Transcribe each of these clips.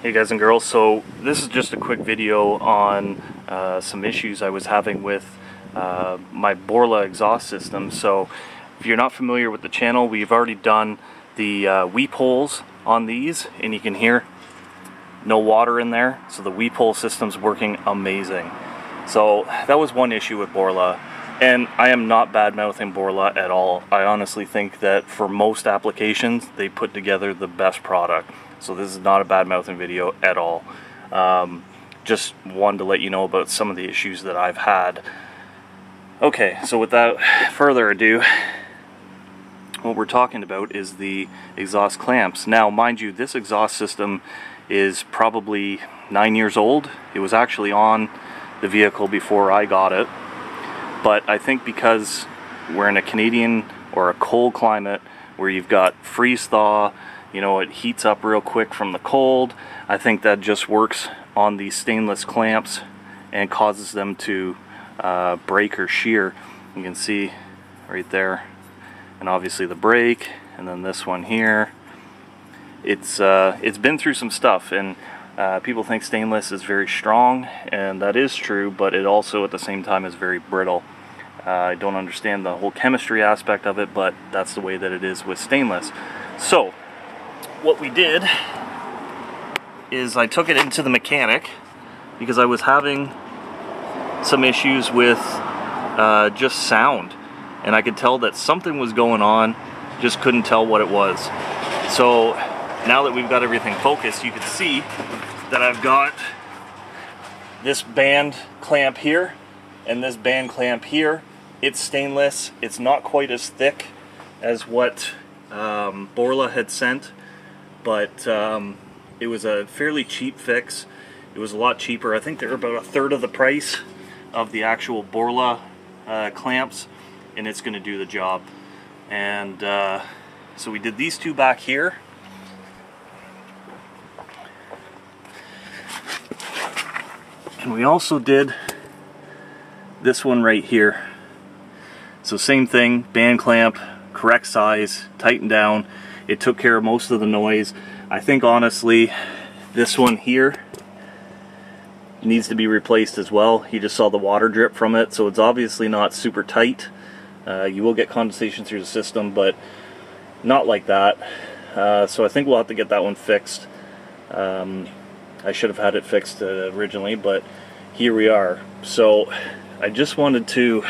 Hey guys and girls, so this is just a quick video on some issues I was having with my Borla exhaust system. So if you're not familiar with the channel, we've already done the weep holes on these, and you can hear no water in there, so the weep hole system's working amazing. So that was one issue with Borla, and I am not bad-mouthing Borla at all. I honestly think that for most applications they put together the best product. So this is not a bad-mouthing video at all. Just wanted to let you know about some of the issues that I've had. Okay, so without further ado, what we're talking about is the exhaust clamps. Now, mind you, this exhaust system is probably 9 years old. It was actually on the vehicle before I got it. But I think because we're in a Canadian or a cold climate where you've got freeze-thaw, you know, it heats up real quick from the cold, I think that just works on these stainless clamps and causes them to break or shear. You can see right there, and obviously the brake, and then this one here. It's been through some stuff, and people think stainless is very strong, and that is true, but it also at the same time is very brittle. I don't understand the whole chemistry aspect of it, but that's the way that it is with stainless. So what we did is I took it into the mechanic because I was having some issues with just sound, and I could tell that something was going on, just couldn't tell what it was. So now that we've got everything focused, you can see that I've got this band clamp here and this band clamp here. It's stainless. It's not quite as thick as what Borla had sent, but it was a fairly cheap fix. It was a lot cheaper. I think they were about a third of the price of the actual Borla clamps, and it's going to do the job. And so we did these two back here. And we also did this one right here. So same thing, band clamp, correct size, tightened down. It took care of most of the noise. I think honestly this one here needs to be replaced as well. You just saw the water drip from it, so it's obviously not super tight. You will get condensation through the system, but not like that. So I think we'll have to get that one fixed. I should have had it fixed originally, but here we are. So I just wanted to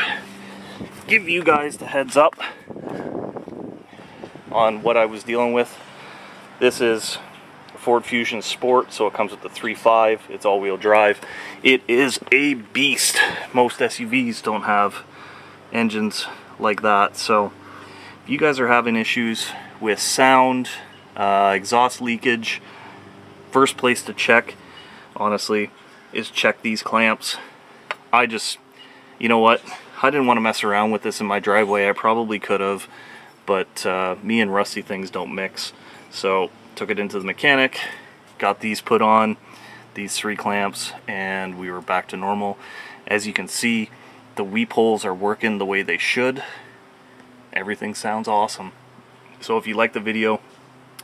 give you guys the heads up on what I was dealing with. This is a Ford Fusion Sport, so it comes with the 3.5. It's all-wheel drive. It is a beast. Most SUVs don't have engines like that, so if you guys are having issues with sound, exhaust leakage, first place to check, honestly, is check these clamps. You know what? I didn't want to mess around with this in my driveway. I probably could have, but me and rusty things don't mix. So took it into the mechanic, got these put on, these 3 clamps, and we were back to normal. As you can see, the weep holes are working the way they should. Everything sounds awesome. So if you liked the video,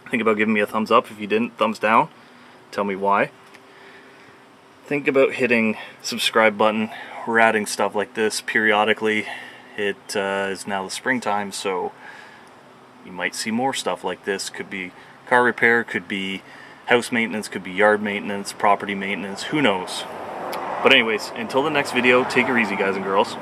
think about giving me a thumbs up. If you didn't, thumbs down. Tell me why. Think about hitting subscribe button. We're adding stuff like this periodically. It is now the springtime, so you might see more stuff like this. Could be car repair, could be house maintenance, could be yard maintenance, property maintenance, who knows. But anyways, until the next video, take it easy guys and girls.